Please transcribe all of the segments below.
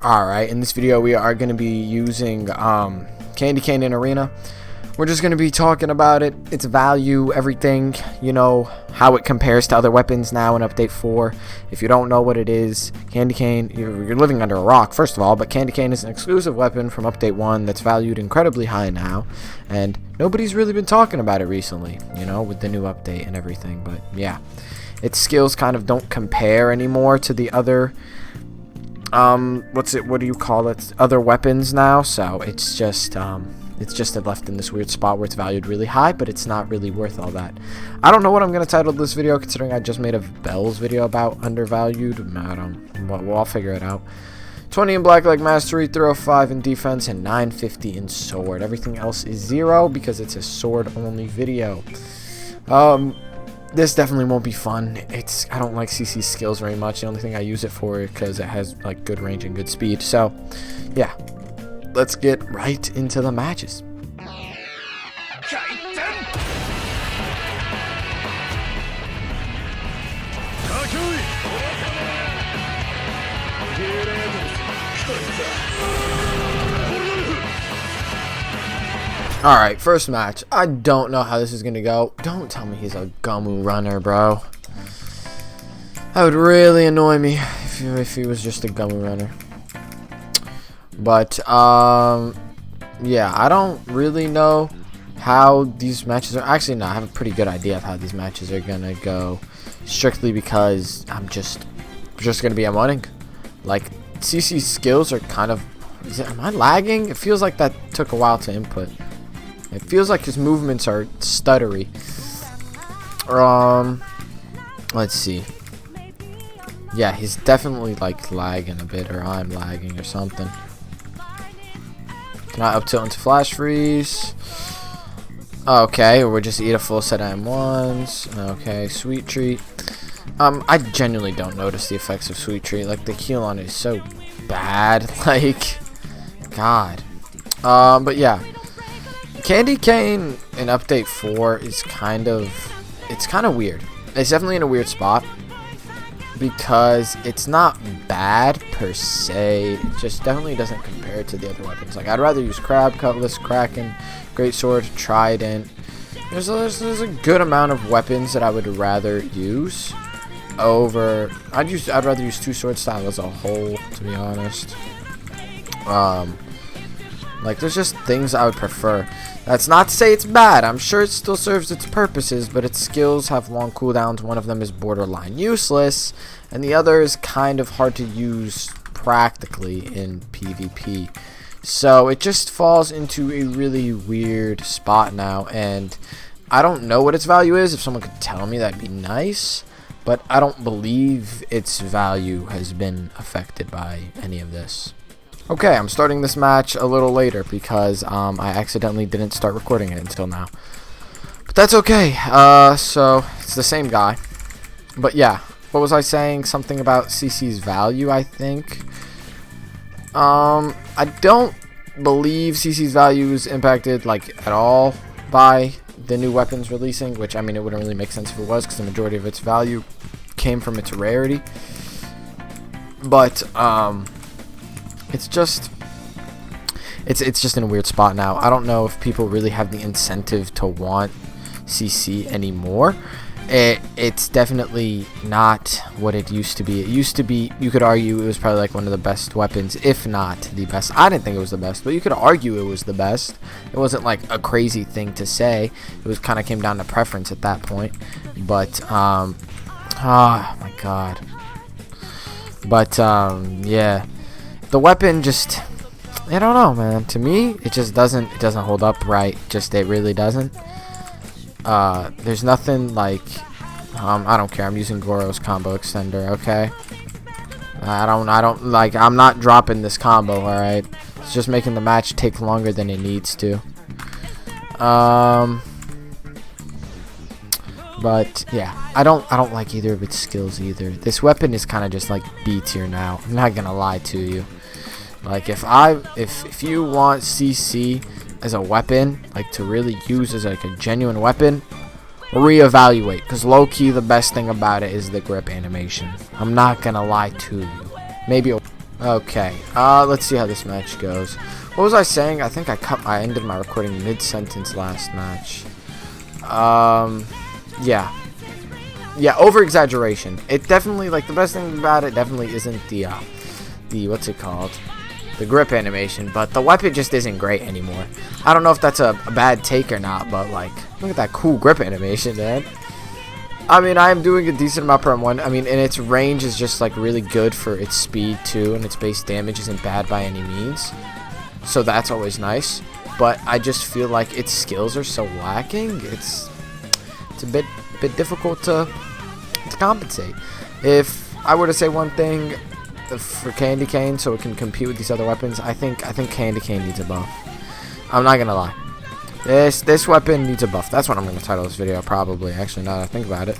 Alright, in this video we are going to be using Candy Cane in Arena. We're just going to be talking about it, its value, everything, you know, how it compares to other weapons now in Update 4. If you don't know what it is, Candy Cane, you're living under a rock, first of all, but Candy Cane is an exclusive weapon from Update 1 that's valued incredibly high now, and nobody's really been talking about it recently, you know, with the new update and everything, but yeah. Its skills kind of don't compare anymore to the other what do you call it, other weapons now, so it's just left in this weird spot where it's valued really high, but it's not really worth all that. I don't know what I'm gonna title this video, considering I just made a Bells video about undervalued. Well, I'll figure it out. 20 in black leg mastery, 305 in defense, and 950 in sword. Everything else is 0 because it's a sword only video. This definitely won't be fun. I don't like CC's skills very much. The only thing I use it for is because it has like good range and good speed. So, yeah, let's get right into the matches. Alright, first match. I don't know how this is going to go. Don't tell me he's a Gumu runner, bro. That would really annoy me if he was just a Gumu runner. But, yeah, I don't really know how these matches are. Actually, no, I have a pretty good idea of how these matches are going to go. Strictly because I'm just going to be M1ing. Like, CC's skills are kind of... am I lagging? It feels like that took a while to input. It feels like his movements are stuttery. Let's see. Yeah, he's definitely like lagging a bit, or I'm lagging or something. Can I up tilt into flash freeze? Okay, or we'll just eat a full set of M1s. Okay, sweet treat. I genuinely don't notice the effects of sweet treat. Like, the heal on it is so bad. Like, God. But yeah. Candy Cane in Update 4 is kind of weird. It's definitely in a weird spot because it's not bad per se. It just definitely doesn't compare to the other weapons. Like, I'd rather use Crab, Cutlass, Kraken, Greatsword, Trident. There's a good amount of weapons that I would rather use over. I'd rather use two sword style as a whole, to be honest. Like, there's just things I would prefer. That's not to say it's bad. I'm sure it still serves its purposes, but its skills have long cooldowns. One of them is borderline useless, and the other is kind of hard to use practically in PvP. So it just falls into a really weird spot now, and I don't know what its value is. If someone could tell me, that'd be nice, but I don't believe its value has been affected by any of this. Okay, I'm starting this match a little later because I accidentally didn't start recording it until now. But that's okay. So it's the same guy. But yeah, what was I saying? Something about CC's value, I think. I don't believe CC's value is impacted like at all by the new weapons releasing, which, I mean, it wouldn't really make sense if it was because the majority of its value came from its rarity. But it's just in a weird spot now. I don't know if people really have the incentive to want CC anymore. It's definitely not what it used to be. It used to be, you could argue it was probably like one of the best weapons, if not the best. I didn't think it was the best, but you could argue it was the best. It wasn't like a crazy thing to say. It was kind of came down to preference at that point. But oh my God. But yeah. The weapon just, I don't know, man. To me, it just doesn't hold up right. It really doesn't. There's nothing like, I don't care. I'm using Goro's combo extender, okay? I don't like, I'm not dropping this combo, alright? It's just making the match take longer than it needs to. But yeah, I don't like either of its skills either. This weapon is kind of just like B tier now. I'm not gonna lie to you. Like, if you want CC as a weapon, like to really use as like a genuine weapon, reevaluate, because low-key the best thing about it is the grip animation. I'm not gonna lie to you. Maybe Okay, let's see how this match goes. What was I saying? I think I ended my recording mid-sentence last match. Yeah. Yeah, over-exaggeration. It definitely, like, the best thing about it definitely isn't the what's it called? The grip animation, but the weapon just isn't great anymore. I don't know if that's a bad take or not, but, like, look at that cool grip animation, man. I mean, I am doing a decent amount per M1. I mean, and its range is just, like, really good for its speed, too, and its base damage isn't bad by any means. So that's always nice. But I just feel like its skills are so lacking. It's a bit difficult to compensate. If I were to say one thing for Candy Cane so it can compete with these other weapons, I think Candy Cane needs a buff. I'm not gonna lie. This weapon needs a buff. That's what I'm gonna title this video, probably. Actually, now that I think about it,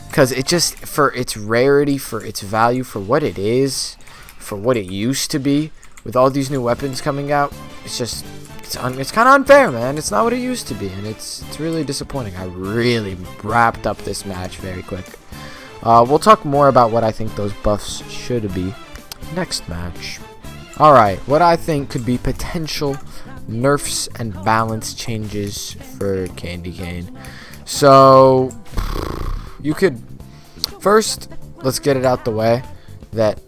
because it just, for its rarity, for its value, for what it is, for what it used to be, with all these new weapons coming out, it's just it's kind of unfair, man. It's not what it used to be, and it's really disappointing. I really wrapped up this match very quick. We'll talk more about what I think those buffs should be next match. Alright, what I think could be potential nerfs and balance changes for Candy Cane. So, you could, first, let's get it out the way, that,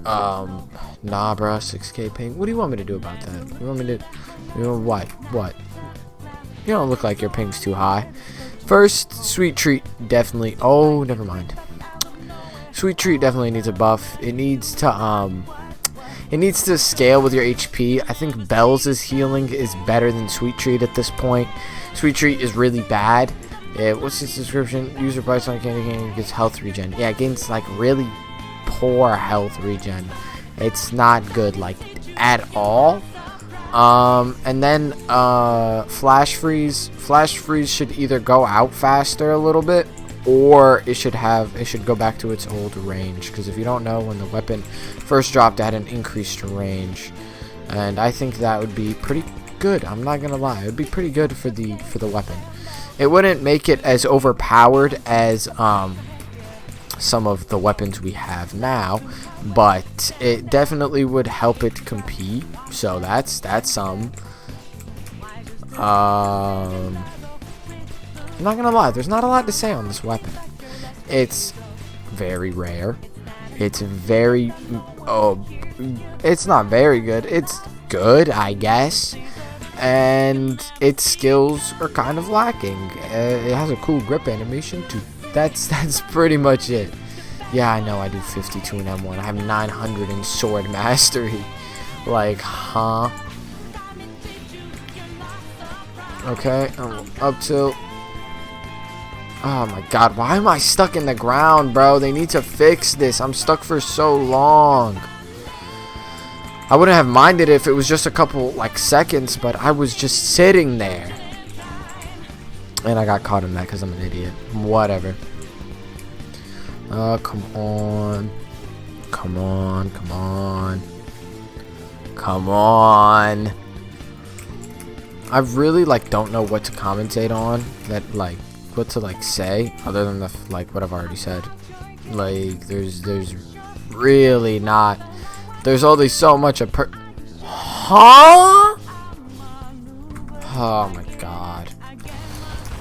nah, bro, 6K ping. What do you want me to do about that? You want me to, what? You don't look like your ping's too high. First, Sweet Treat definitely, oh, never mind. Sweet Treat definitely needs a buff. It needs to scale with your HP. I think Bell's healing is better than Sweet Treat at this point. Sweet Treat is really bad. What's its description? User bites on Candy Cane gets health regen. Yeah, it gains like really poor health regen. It's not good, like, at all. And then Flash Freeze. Flash Freeze should either go out faster a little bit, or it should go back to its old range, because if you don't know, when the weapon first dropped, it had an increased range, and I think that would be pretty good. I'm not gonna lie, it would be pretty good for the weapon. It wouldn't make it as overpowered as some of the weapons we have now, but it definitely would help it compete. So that's some. I'm not gonna lie, there's not a lot to say on this weapon. It's very rare. It's very, it's not very good. It's good, I guess. And its skills are kind of lacking. It has a cool grip animation too. That's pretty much it. Yeah, I know I do 52 in M1. I have 900 in Sword Mastery. Like, huh? Okay, up till... Oh my god, why am I stuck in the ground, bro? They need to fix this. I'm stuck for so long. I wouldn't have minded if it was just a couple, like, seconds, but I was just sitting there. And I got caught in that because I'm an idiot. Whatever. Come on. Come on, come on. Come on. I really, like, don't know what to commentate on. That, like, what to, like, say. Other than, the like, what I've already said. Like, there's really not. There's only so much Huh? Oh, my God.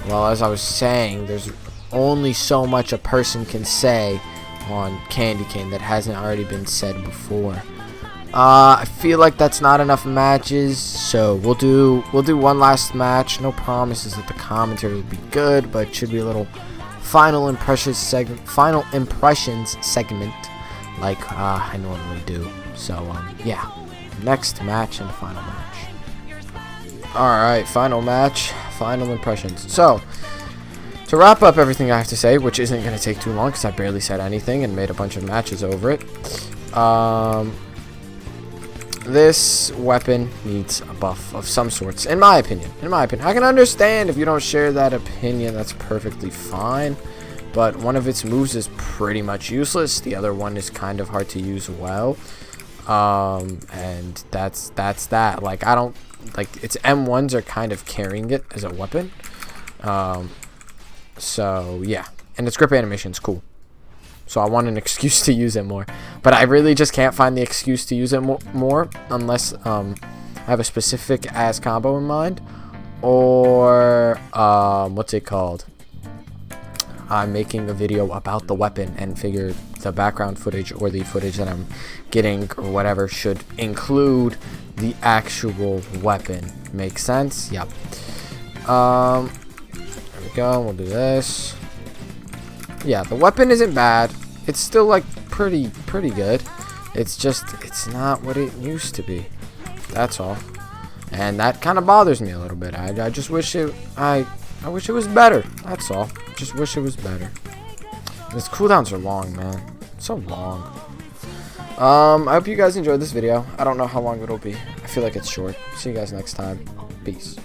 Well, as I was saying, there's only so much a person can say on Candy Cane that hasn't already been said before. I feel like that's not enough matches, so we'll do one last match. No promises that the commentary will be good, but it should be a little final impressions segment, like I normally do. So yeah, next match and final match. Alright, final match, final impressions. So, to wrap up everything I have to say, which isn't going to take too long because I barely said anything and made a bunch of matches over it. This weapon needs a buff of some sorts, in my opinion. I can understand if you don't share that opinion, that's perfectly fine. But one of its moves is pretty much useless. The other one is kind of hard to use well. And that's that. Like, I don't, like, its M1s are kind of carrying it as a weapon. So, yeah. And its grip animation is cool. So I want an excuse to use it more. But I really just can't find the excuse to use it more unless I have a specific ass combo in mind. Or, what's it called? I'm making a video about the weapon and figure the background footage or the footage that I'm getting or whatever should include the actual weapon. Make sense? Yep. There we go. We'll do this. Yeah, the weapon isn't bad. It's still like pretty good. It's just it's not what it used to be. That's all. And that kind of bothers me a little bit. I just wish it I wish it was better. That's all. Just wish it was better. These cooldowns are long, man. So long. I hope you guys enjoyed this video. I don't know how long it'll be. I feel like it's short. See you guys next time. Peace.